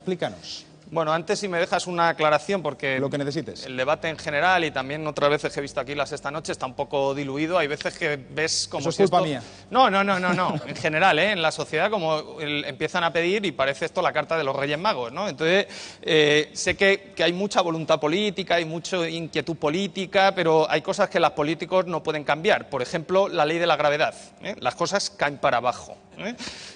Explícanos. Bueno, antes si me dejas una aclaración, porque lo que necesites. El debate en general y también otras veces que he visto aquí esta noche está un poco diluido. Hay veces que ves como Eso es si culpa esto... mía. No. En general, en la sociedad como empiezan a pedir y parece esto la carta de los Reyes Magos, ¿no? Entonces, sé que hay mucha voluntad política, hay mucha inquietud política, pero hay cosas que los políticos no pueden cambiar. Por ejemplo, la ley de la gravedad. Las cosas caen para abajo.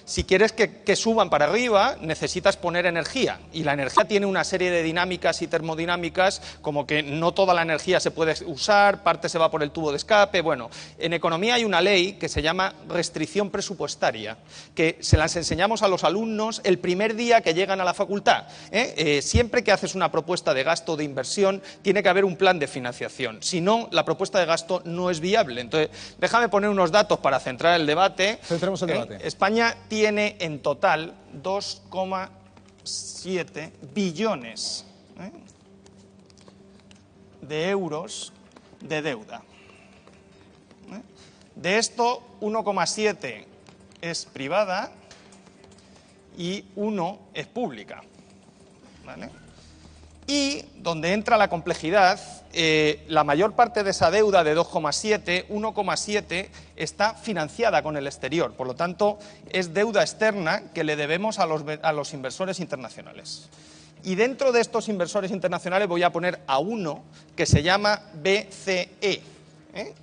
Si quieres que suban para arriba, necesitas poner energía, y la energía tiene una serie de dinámicas y termodinámicas, como que no toda la energía se puede usar, parte se va por el tubo de escape. Bueno, en economía hay una ley que se llama restricción presupuestaria, que se las enseñamos a los alumnos el primer día que llegan a la facultad. Siempre que haces una propuesta de gasto o de inversión, tiene que haber un plan de financiación, si no, la propuesta de gasto no es viable. Entonces, déjame poner unos datos para centrar el debate. Centremos el debate. España tiene en total 2,7 billones de euros de deuda. De esto, 1,7 es privada y 1 es pública. ¿Vale? Y donde entra la complejidad, la mayor parte de esa deuda de 2,7, 1,7 está financiada con el exterior. Por lo tanto, es deuda externa que le debemos a los inversores internacionales. Y dentro de estos inversores internacionales voy a poner a uno que se llama BCE,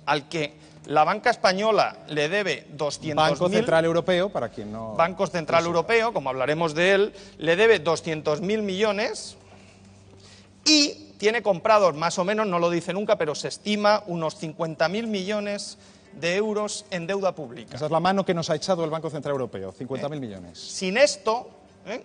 al que la banca española le debe 200.000... Banco Central Europeo, para quien no... Banco Central Europeo, como hablaremos de él, le debe 200.000 millones... y tiene comprados más o menos, no lo dice nunca, pero se estima unos 50.000 millones de euros en deuda pública. Esa es la mano que nos ha echado el Banco Central Europeo, 50.000 millones. Sin esto,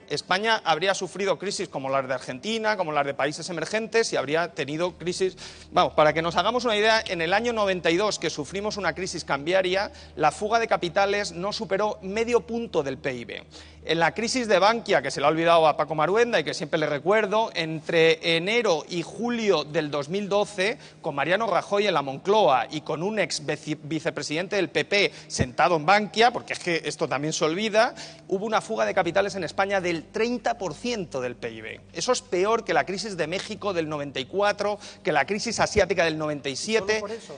España habría sufrido crisis como las de Argentina, como las de países emergentes, y habría tenido crisis... Vamos, para que nos hagamos una idea, en el año 92, que sufrimos una crisis cambiaria, la fuga de capitales no superó medio punto del PIB. En la crisis de Bankia, que se le ha olvidado a Paco Maruenda y que siempre le recuerdo, entre enero y julio del 2012, con Mariano Rajoy en la Moncloa y con un ex vicepresidente del PP sentado en Bankia, porque es que esto también se olvida, hubo una fuga de capitales en España del 30% del PIB. Eso es peor que la crisis de México del 94, que la crisis asiática del 97. ¿Solo por eso?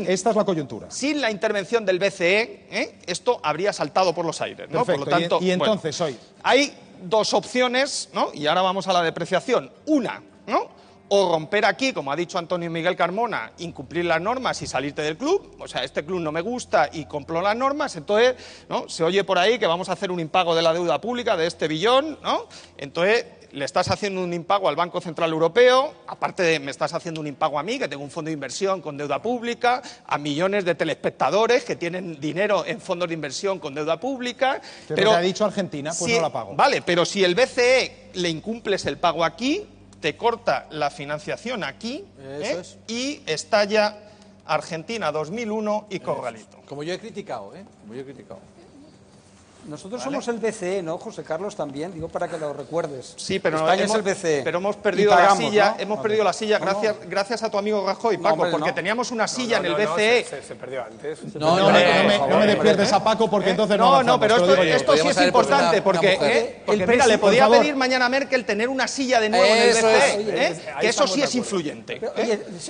Esta es la coyuntura. Sin la intervención del BCE, esto habría saltado por los aires, ¿no? Perfecto. Por lo tanto, y entonces, hoy... Hay dos opciones, ¿no? Y ahora vamos a la depreciación. Una, ¿no? O romper aquí, como ha dicho Antonio Miguel Carmona, incumplir las normas y salirte del club. O sea, este club no me gusta y cumplo las normas. Entonces, ¿no? Se oye por ahí que vamos a hacer un impago de la deuda pública de este billón, ¿no? Entonces, le estás haciendo un impago al Banco Central Europeo, aparte de me estás haciendo un impago a mí, que tengo un fondo de inversión con deuda pública, a millones de telespectadores que tienen dinero en fondos de inversión con deuda pública. Pero ha dicho Argentina, pues no la pago. Vale, pero si el BCE le incumples el pago aquí, te corta la financiación aquí, y estalla Argentina 2001 y Corralito. Como yo he criticado, Como yo he criticado. Nosotros somos el BCE, ¿no, José Carlos? También, digo, para que lo recuerdes. Sí, pero España es el BCE. Pero hemos perdido pagamos, la silla, ¿no? hemos perdido la silla gracias a tu amigo Rajoy, Paco, hombre, porque teníamos una silla en el BCE. Se perdió antes. No me despiertes a Paco, porque entonces no avanzamos, pero esto sí es importante, porque mira, le podía pedir mañana a Merkel tener una silla de nuevo en el BCE, que eso sí es influyente.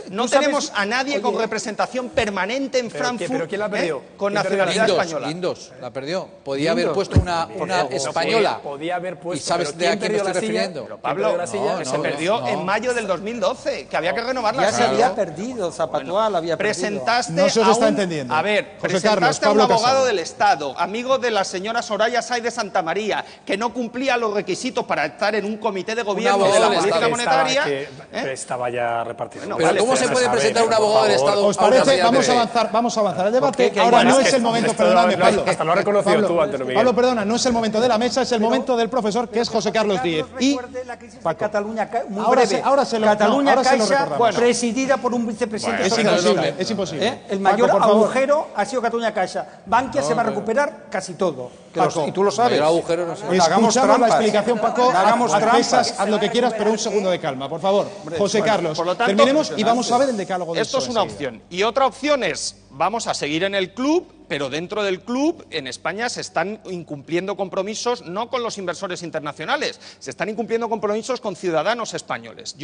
No tenemos a nadie con representación permanente en Frankfurt. ¿Pero quién la perdió? Con nacionalidad española. Guindos la perdió. Podía haber puesto una española. Podía haber puesto. ¿Y sabes de a quién me estoy refiriendo? Pero Pablo, que se perdió en mayo del 2012, que había que renovar la Ya silla. se había perdido, Zapatual había perdido. Presentaste no se os está entendiendo. A ver, José Carlos, presentaste a un Pablo abogado Casado del Estado, amigo de la señora Soraya Sáez de Santamaría, que no cumplía los requisitos para estar en un comité de gobierno de la abogado del política Estado. monetaria. Pero estaba ya repartido. Bueno, Pero vale, ¿cómo se puede presentar un abogado del Estado? ¿Os parece? Vamos a avanzar el debate. Ahora no es el momento, perdóname, Pablo. Hasta lo has reconocido tú, Antonio Miguel. Pablo, perdona, no es el momento de la mesa, es el momento del profesor, que es José Carlos Díez. Y la crisis de Cataluña, muy ahora breve. ahora Cataluña se lo Caixa, recordamos. presidida por un vicepresidente Es socialista. imposible, es imposible. El mayor Paco, por favor. agujero ha sido Cataluña Caixa. Bankia se va a recuperar casi todo. Paco, Y tú lo sabes. El agujero no sé. Hagamos Escuchamos la trampas. explicación, Paco. Hagamos Haz trampas. pesas, haz lo que quieras, pero un segundo de calma, por favor. José Carlos, por lo tanto, terminemos y vamos a ver el decálogo del Esto es PSOE una enseguida. opción. Y otra opción es, vamos a seguir en el club, pero dentro del club, en España, se están incumpliendo compromisos no con los inversores internacionales, se están incumpliendo compromisos con ciudadanos españoles.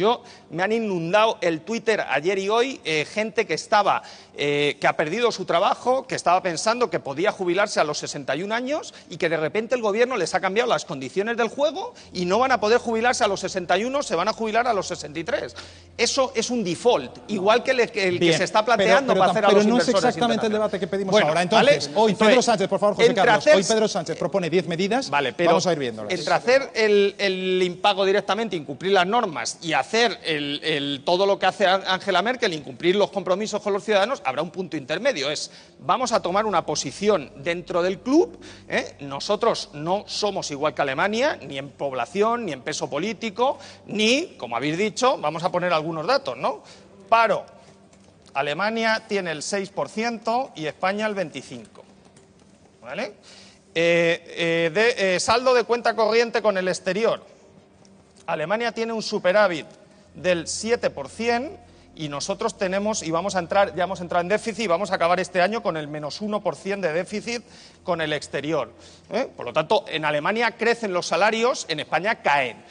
Me han inundado el Twitter ayer y hoy gente que ha perdido su trabajo, que estaba pensando que podía jubilarse a los 61 años y que de repente el gobierno les ha cambiado las condiciones del juego y no van a poder jubilarse a los 61, se van a jubilar a los 63. Eso es un default, igual que el que se está planteando para hacer a los inversores. Pero no es exactamente el debate que pedimos ahora. Entonces, hoy Pedro Sánchez, por favor, José Carlos, hoy Pedro Sánchez propone 10 medidas, vamos a ir viéndolas. Entre hacer el impago directamente, incumplir las normas y hacer todo lo que hace Angela Merkel, incumplir los compromisos con los ciudadanos, habrá un punto intermedio. Vamos a tomar una posición dentro del club. Nosotros no somos igual que Alemania, ni en población, ni en peso político, ni, como habéis dicho, vamos a poner algunos datos, ¿no? Paro. Alemania tiene el 6% y España el 25%. ¿Vale? Saldo de cuenta corriente con el exterior. Alemania tiene un superávit del 7% y nosotros tenemos, y ya hemos entrado en déficit y vamos a acabar este año con el menos 1% de déficit con el exterior. Por lo tanto, en Alemania crecen los salarios, en España caen.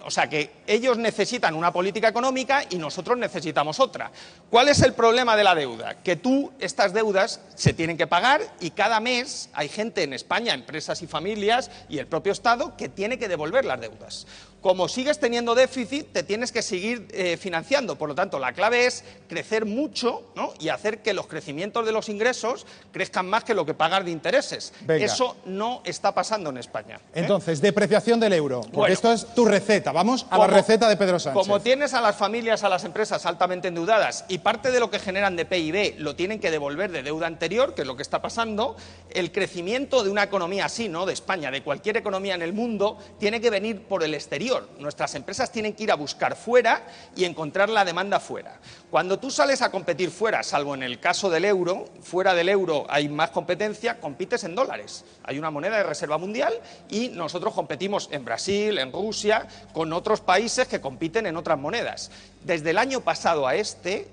O sea que ellos necesitan una política económica y nosotros necesitamos otra. ¿Cuál es el problema de la deuda? Que estas deudas se tienen que pagar y cada mes hay gente en España, empresas y familias y el propio Estado, que tiene que devolver las deudas. Como sigues teniendo déficit, te tienes que seguir financiando. Por lo tanto, la clave es crecer mucho, ¿no? Y hacer que los crecimientos de los ingresos crezcan más que lo que pagas de intereses. Venga. Eso no está pasando en España. Entonces, depreciación del euro, porque esto es tu receta. Vamos a la receta de Pedro Sánchez. Como tienes a las familias, a las empresas altamente endeudadas y parte de lo que generan de PIB lo tienen que devolver de deuda anterior, que es lo que está pasando, el crecimiento de una economía así, ¿no?, de España, de cualquier economía en el mundo, tiene que venir por el exterior. Nuestras empresas tienen que ir a buscar fuera y encontrar la demanda fuera. Cuando tú sales a competir fuera, salvo en el caso del euro, fuera del euro hay más competencia, compites en dólares. Hay una moneda de reserva mundial y nosotros competimos en Brasil, en Rusia, con otros países que compiten en otras monedas. Desde el año pasado a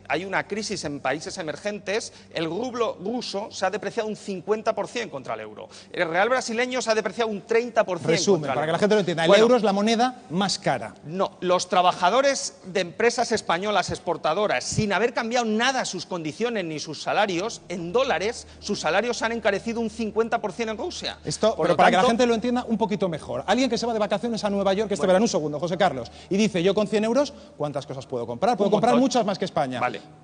hay una crisis en países emergentes. El rublo ruso se ha depreciado un 50% contra el euro. El real brasileño se ha depreciado un 30%. Resumen, para que la gente lo entienda. El euro es la moneda más cara. No, los trabajadores de empresas españolas exportadoras, sin haber cambiado nada sus condiciones ni sus salarios, en dólares, sus salarios se han encarecido un 50% en Rusia. Pero para que la gente lo entienda un poquito mejor. Alguien que se va de vacaciones a Nueva York este verano, un segundo, José Carlos, y dice, yo con 100 euros, ¿cuántas cosas puedo comprar? Puedo comprar muchas más que España.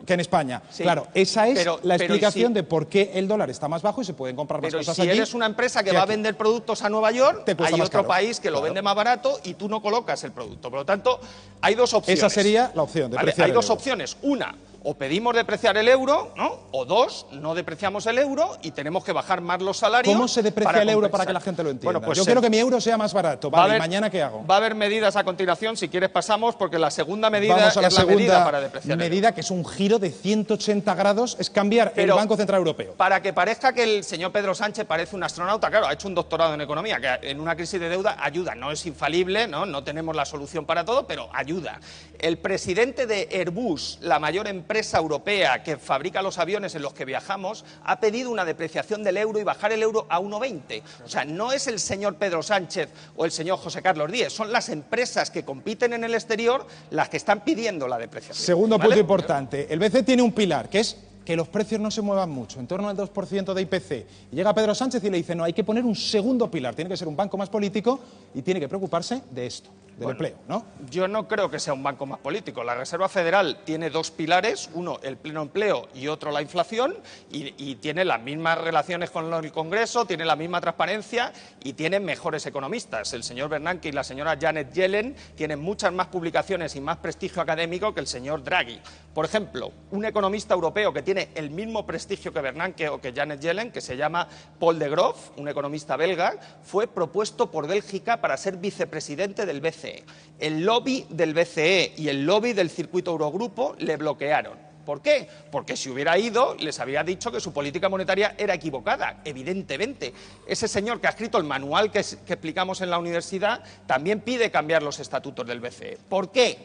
Que en España. Sí. Claro, esa es la explicación de por qué el dólar está más bajo y se pueden comprar más cosas allí. Pero si eres una empresa que va a vender productos a Nueva York, hay otro país que lo vende más barato y tú no colocas el producto. Por lo tanto, hay dos opciones. Esa sería la opción, depreciar Hay dos opciones. Una, o pedimos depreciar el euro, ¿no? O dos, no depreciamos el euro y tenemos que bajar más los salarios. ¿Cómo se deprecia el euro para que la gente lo entienda? Bueno, pues yo quiero que mi euro sea más barato. Vale, ¿y mañana qué hago? Va a haber medidas a continuación, si quieres pasamos, porque la segunda medida es la medida para depreciar el euro. Medida que es un giro de 180 grados, es cambiar el Banco Central Europeo. Para que parezca que el señor Pedro Sánchez parece un astronauta, claro, ha hecho un doctorado en economía, que en una crisis de deuda ayuda, no es infalible, no tenemos la solución para todo, pero ayuda. El presidente de Airbus, la mayor empresa europea que fabrica los aviones en los que viajamos, ha pedido una depreciación del euro y bajar el euro a 1,20. O sea, no es el señor Pedro Sánchez o el señor José Carlos Díez, son las empresas que compiten en el exterior las que están pidiendo la depreciación. Segundo punto importante, el BCE tiene un pilar, que es que los precios no se muevan mucho, en torno al 2% de IPC. Y llega Pedro Sánchez y le dice, no, hay que poner un segundo pilar, tiene que ser un banco más político y tiene que preocuparse de esto, del empleo, ¿no? Yo no creo que sea un banco más político. La Reserva Federal tiene dos pilares, uno el pleno empleo y otro la inflación, y tiene las mismas relaciones con el Congreso, tiene la misma transparencia y tiene mejores economistas. El señor Bernanke y la señora Janet Yellen tienen muchas más publicaciones y más prestigio académico que el señor Draghi. Por ejemplo, un economista europeo que tiene el mismo prestigio que Bernanke o que Janet Yellen, que se llama Paul de Grof, un economista belga, fue propuesto por Bélgica para ser vicepresidente del BCE. El lobby del BCE y el lobby del circuito Eurogrupo le bloquearon. ¿Por qué? Porque si hubiera ido, les había dicho que su política monetaria era equivocada, evidentemente. Ese señor que ha escrito el manual que explicamos en la universidad también pide cambiar los estatutos del BCE. ¿Por qué?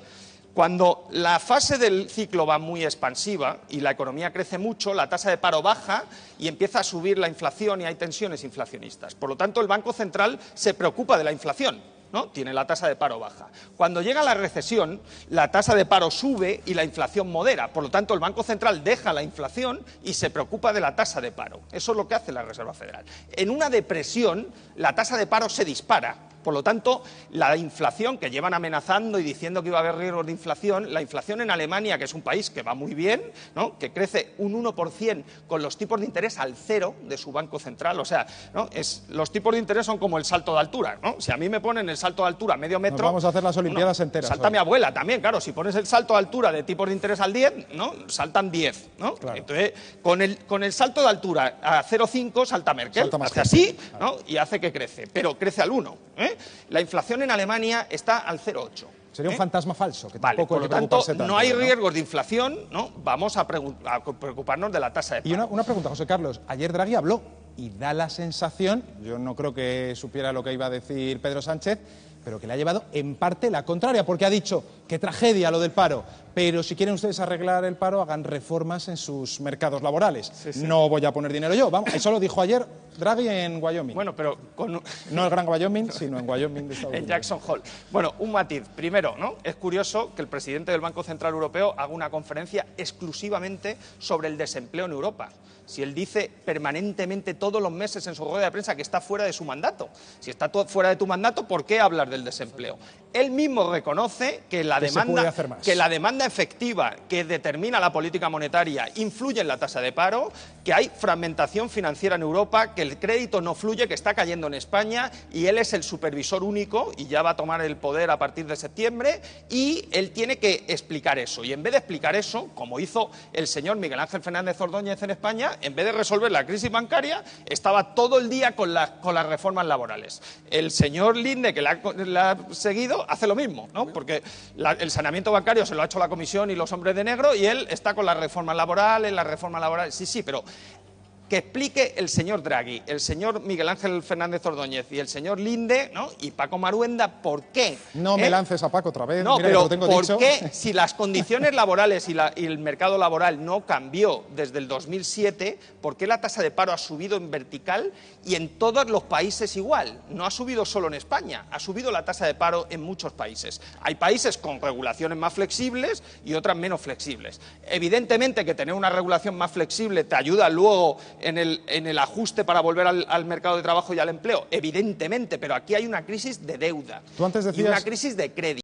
Cuando la fase del ciclo va muy expansiva y la economía crece mucho, la tasa de paro baja y empieza a subir la inflación y hay tensiones inflacionistas. Por lo tanto, el Banco Central se preocupa de la inflación, ¿no? Tiene la tasa de paro baja. Cuando llega la recesión, la tasa de paro sube y la inflación modera. Por lo tanto, el Banco Central deja la inflación y se preocupa de la tasa de paro. Eso es lo que hace la Reserva Federal. En una depresión, la tasa de paro se dispara. Por lo tanto, la inflación, que llevan amenazando y diciendo que iba a haber riesgos de inflación, la inflación en Alemania, que es un país que va muy bien, ¿no? Que crece un 1% con los tipos de interés al cero de su Banco Central, o sea, ¿no? Los tipos de interés son como el salto de altura, ¿no? Si a mí me ponen el salto de altura medio metro... Nos vamos a hacer las Olimpiadas enteras. Salta mi abuela también, claro, si pones el salto de altura de tipos de interés al 10, ¿no? Saltan 10, ¿no? Claro. Entonces, con el salto de altura a 0,5 salta Merkel, hace así, ¿no? Y hace que crece, pero crece al 1, ¿eh? La inflación en Alemania está al 0,8. Sería un fantasma falso, que vale, tampoco por lo tanto, no hay riesgos de inflación, ¿no? Vamos a preocuparnos de la tasa de paro. Y una pregunta, José Carlos. Ayer Draghi habló y da la sensación, yo no creo que supiera lo que iba a decir Pedro Sánchez, pero que le ha llevado en parte la contraria, porque ha dicho que tragedia lo del paro, pero si quieren ustedes arreglar el paro, hagan reformas en sus mercados laborales. Sí. No voy a poner dinero yo. Vamos, eso lo dijo ayer Draghi en Wyoming. Bueno, pero no el Gran Wyoming, sino en Wyoming de Estados Unidos. En Jackson Hole. Bueno, un matiz. Primero, ¿no? Es curioso que el presidente del Banco Central Europeo haga una conferencia exclusivamente sobre el desempleo en Europa. Si él dice permanentemente todos los meses en su rueda de prensa que está fuera de su mandato. Si está fuera de tu mandato, ¿por qué hablar del desempleo? Él mismo reconoce que la demanda efectiva que determina la política monetaria influye en la tasa de paro, que hay fragmentación financiera en Europa, que el crédito no fluye, que está cayendo en España, y él es el supervisor único y ya va a tomar el poder a partir de septiembre, y él tiene que explicar eso. Y en vez de explicar eso, como hizo el señor Miguel Ángel Fernández Ordóñez en España, en vez de resolver la crisis bancaria, estaba todo el día con las reformas laborales. El señor Linde, que la ha seguido, hace lo mismo, ¿no? Porque el saneamiento bancario se lo ha hecho la Comisión y los hombres de negro, y él está con las reformas laborales, sí, pero que explique el señor Draghi, el señor Miguel Ángel Fernández Ordóñez y el señor Linde, ¿no? Y Paco Maruenda, ¿por qué? No me lances a Paco otra vez. No, mira, pero que lo tengo ¿por dicho. qué si las condiciones laborales y el mercado laboral no cambió desde el 2007, por qué la tasa de paro ha subido en vertical y en todos los países igual? No ha subido solo en España, ha subido la tasa de paro en muchos países. Hay países con regulaciones más flexibles y otras menos flexibles. Evidentemente que tener una regulación más flexible te ayuda luego en el ajuste para volver al mercado de trabajo y al empleo, evidentemente, pero aquí hay una crisis de deuda. Tú antes decías... y una crisis de crédito.